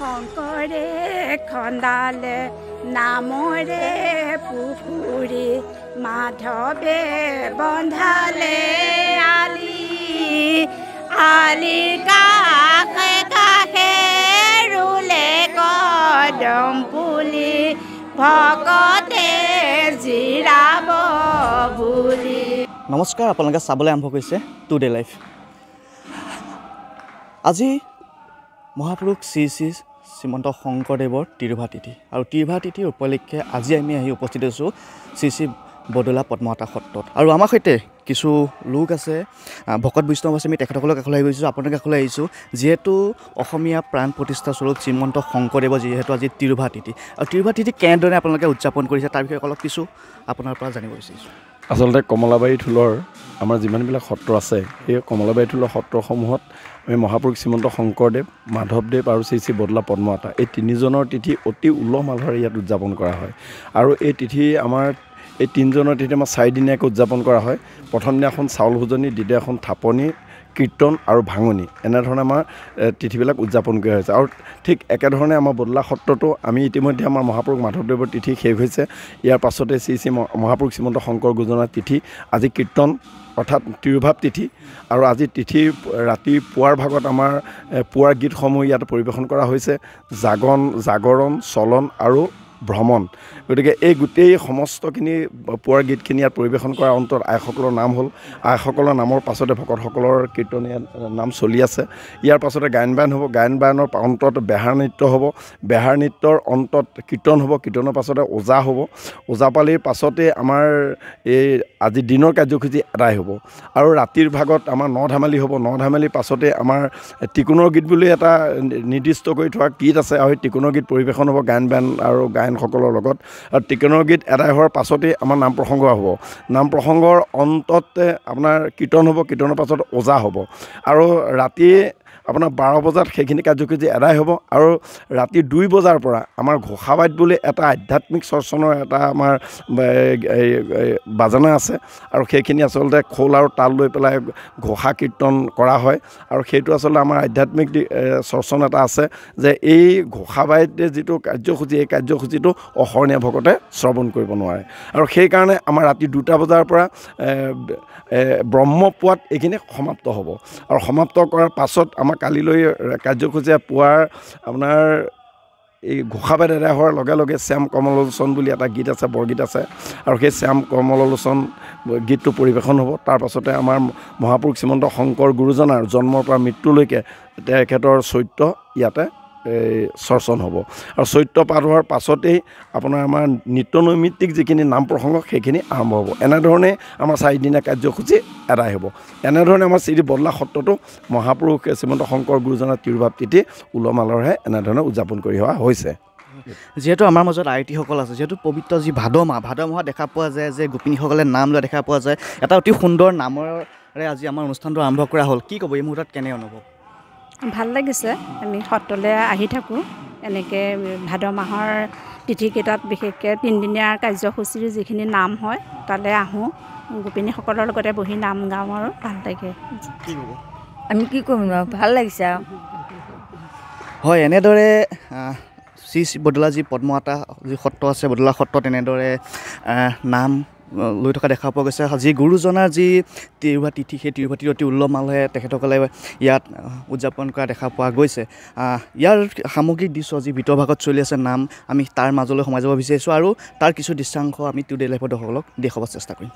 শংকৰে খন্দালে নামৰে পুখুৰী মাধৱে বন্ধালে আলি কাষে কাষে ৰুলে কদম পুলি ভকতে জিৰাব বুলি। নমস্কাৰ, আপোনালোকে চাবলৈ আৰম্ভ কৰিছে টুডে লাইফ। আজি মহাপুৰুষ শ্ৰী শ্ৰী শ্ৰীমন্ত শংকৰদেৱৰ তিৰুভা তিথি আৰু তিৰুভা তিথিৰ উপলক্ষে আজি আমি আহি উপস্থিত হৈছোঁ শ্ৰী শ্ৰী বদলা পদ্মাৱতী সত্ৰত। আৰু আমাৰ সৈতে কিছু লোক আছে, ভকত বৈষ্ণৱ আছে। আমি তেখেতসকলৰ কাষলৈ আহি গৈছোঁ, আপোনালোকৰ কাষলৈ আহিছোঁ। যিহেতু অসমীয়া প্ৰাণ প্ৰতিষ্ঠা স্বৰূপ শ্ৰীমন্ত শংকৰদেৱৰ যিহেতু আজি তিৰুভা তিথি, আৰু তিৰুভা তিথি কেনেদৰে আপোনালোকে উদযাপন কৰিছে তাৰ বিষয়ে অলপ কিছু আপোনাৰ পৰা জানিব বিচাৰিছোঁ। আচলতে কমলাবাৰী ঠোলৰ আমাৰ যিমানবিলাক সত্ৰ আছে, সেই কমলাবাৰী ঠোলৰ সত্ৰসমূহত আমি মহাপুৰুষ শ্ৰীমন্ত শংকৰদেৱ, মাধৱদেৱ আৰু শ্ৰী শ্ৰী বদলা পদ্মাৱতী এই তিনিজনৰ তিথি অতি উলহ মালহেৰে ইয়াত উদযাপন কৰা হয়। আৰু এই তিথি আমাৰ এই তিনিজনৰ তিথি আমাৰ 4 দিনীয়াকৈ উদযাপন কৰা হয়। প্ৰথম দিনাখন চাউল ভোজনী, দ্বিতীয়খন থাপনি, কীৰ্তন আৰু ভাঙনি, এনেধৰণে আমাৰ তিথিবিলাক উদযাপন কৰা হৈছে। আৰু ঠিক একেধৰণে আমাৰ বদলা সত্ৰতো আমি ইতিমধ্যে আমাৰ মহাপুৰুষ মাধৱদেৱৰ তিথি শেষ হৈছে। ইয়াৰ পাছতে শ্ৰী শ্ৰী মহাপুৰুষ শ্ৰীমন্ত শংকৰ গুৰুজনাৰ তিথি, আজি কীৰ্তন অৰ্থাৎ তিৰুভাৱ তিথি। আৰু আজি তিথিৰ ৰাতি পুৱাৰ ভাগত আমাৰ পুৱাৰ গীতসমূহ ইয়াত পৰিৱেশন কৰা হৈছে, জাগৰণ, চলন আৰু ভ্ৰমণ। গতিকে এই গোটেই সমস্তখিনি পুৱাৰ গীতখিনি ইয়াত পৰিৱেশন কৰাৰ অন্তত আইসকলৰ নাম হ'ল। আইসকলৰ নামৰ পাছতে ভকতসকলৰ কীৰ্তনীয়া নাম চলি আছে। ইয়াৰ পাছতে গায়ন বায়ন হ'ব, গায়ন বায়নৰ অন্তত বেহাৰ নৃত্য হ'ব, বেহাৰ নৃত্যৰ অন্তত কীৰ্তন হ'ব, কীৰ্তনৰ পাছতে ওজা হ'ব, ওজাপালিৰ পাছতে আমাৰ এই আজি দিনৰ কাৰ্যসূচী আদায় হ'ব। আৰু ৰাতিৰ ভাগত আমাৰ ন ধেমালি হ'ব, ন ধেমালিৰ পাছতে আমাৰ টিকোনৰ গীত বুলি এটা নিৰ্দিষ্ট কৰি থোৱা গীত আছে, আৰু সেই টিকোনৰ গীত পৰিৱেশন হ'ব গায়ন বায়ন আৰু গায়নসকলৰ লগত। আৰু টিকোনৰ গীত আদায় হোৱাৰ পাছতেই আমাৰ নাম প্ৰসংগ হ'ব। নাম প্ৰসংগৰ অন্ততে আপোনাৰ কীৰ্তন হ'ব, কীৰ্তনৰ পাছত ওজা হ'ব। আৰু ৰাতি আপোনাৰ 12 বজাত সেইখিনি কাৰ্যসূচী আদায় হ'ব। আৰু ৰাতি 2 বজাৰ পৰা আমাৰ ঘোষাবাইত বুলি এটা আধ্যাত্মিক চৰ্চনৰ এটা আমাৰ বাজানা আছে, আৰু সেইখিনি আচলতে খোল আৰু তাল লৈ পেলাই ঘোষা কীৰ্তন কৰা হয়। আৰু সেইটো আচলতে আমাৰ আধ্যাত্মিক চৰ্চন এটা আছে যে এই ঘোষাবাইতে যিটো কাৰ্যসূচী, এই কাৰ্যসূচীটো অহৰ্ণীয়া ভকতে শ্ৰৱণ কৰিব নোৱাৰে। আৰু সেইকাৰণে আমাৰ ৰাতি 2টা বজাৰ পৰা ব্ৰহ্মপুৱাত এইখিনি সমাপ্ত হ'ব। আৰু সমাপ্ত কৰাৰ পাছত আমাৰ কালিলৈ কাৰ্যসূচীয়ে পুৱাৰ আপোনাৰ এই ঘোষাবাইত আদায় হোৱাৰ লগে লগে শ্যাম কমললোচন বুলি এটা গীত আছে, বৰগীত আছে, আৰু সেই শ্যাম কমললোচন গীতটো পৰিৱেশন হ'ব। তাৰ পাছতে আমাৰ মহাপুৰুষ শ্ৰীমন্ত শংকৰ গুৰুজনাৰ জন্মৰ পৰা মৃত্যুলৈকে তেখেতৰ চৰিত্ৰ ইয়াতে চৰ্চন হ'ব। আৰু চৰিত্ৰ পাঠ হোৱাৰ পাছতেই আপোনাৰ আমাৰ নিত্য নৈমিত্তিক যিখিনি নাম প্ৰসংগ সেইখিনি আৰম্ভ হ'ব। এনেধৰণে আমাৰ 4 দিনীয়া কাৰ্যসূচী আদায় হ'ব। এনেধৰণে আমাৰ শ্ৰী বদলা সত্ৰতো মহাপুৰুষ শ্ৰীমন্ত শংকৰ গুৰুজনাৰ তিৰুভাৱ তিথি উলহ মালহেৰে এনেধৰণে উদযাপন কৰি অহা হৈছে। যিহেতু আমাৰ মাজত আয়তীসকল আছে, যিহেতু পবিত্ৰ যি ভাদ মাহ দেখা পোৱা যায় যে গোপিনীসকলে নাম লোৱা দেখা পোৱা যায়, এটা অতি সুন্দৰ নামৰে আজি আমাৰ অনুষ্ঠানটো আৰম্ভ কৰা হ'ল। কি ক'ব এই মুহূৰ্তত, কেনে অনুভৱ? ভাল লাগিছে। আমি সত্ৰলৈ আহি থাকোঁ, এনেকৈ ভাদ মাহৰ তিথিকেইটাত বিশেষকৈ 3 দিনীয়া কাৰ্যসূচীৰ যিখিনি নাম হয় তালৈ আহোঁ, গোপিনীসকলৰ লগতে বহি নাম গাওঁ, আৰু ভাল লাগে। কি ক'ব? আমি কি কৰিম, ভাল লাগিছে আৰু। হয়, এনেদৰে শ্ৰী শ্ৰী বদলা যি পদ্মাৱতী যি সত্ৰ আছে, বদলা সত্ৰত এনেদৰে নাম লৈ থকা দেখা পোৱা গৈছে। যি গুৰুজনাৰ যি তিৰুভা তিথি, সেই তিৰুভা তিথি অতি উলহ মালহেৰে তেখেতসকলে ইয়াত উদযাপন কৰা দেখা পোৱা গৈছে। ইয়াৰ সামগ্ৰিক দৃশ্য যি ভিতৰ ভাগত চলি আছে নাম, আমি তাৰ মাজলৈ সোমাই যাব বিচাৰিছোঁ, আৰু তাৰ কিছু দৃশ্যাংশ আমি টুডে লাইফৰ দৰ্শকক দেখুৱাব চেষ্টা কৰিম।